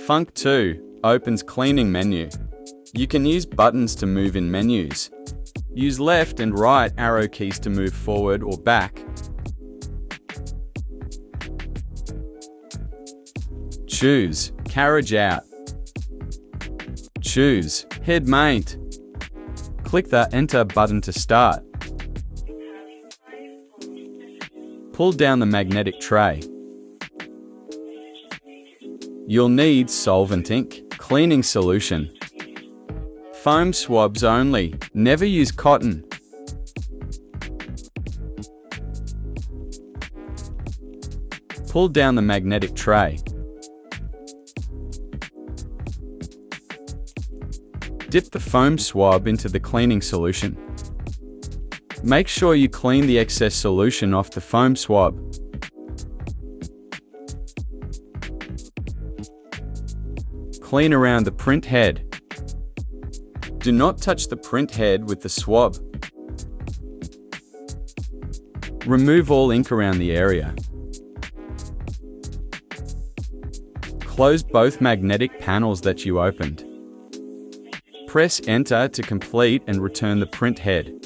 Func 2 opens cleaning menu. You can use buttons to move in menus. Use left and right arrow keys to move forward or back. Choose Carriage out. Choose Head Mate. Click the Enter button to start. Pull down the magnetic tray. You'll need solvent ink, cleaning solution. Foam swabs only, never use cotton. Pull down the magnetic tray. Dip the foam swab into the cleaning solution. Make sure you clean the excess solution off the foam swab. Clean around the print head. Do not touch the print head with the swab. Remove all ink around the area. Close both magnetic panels that you opened. Press Enter to complete and return the print head.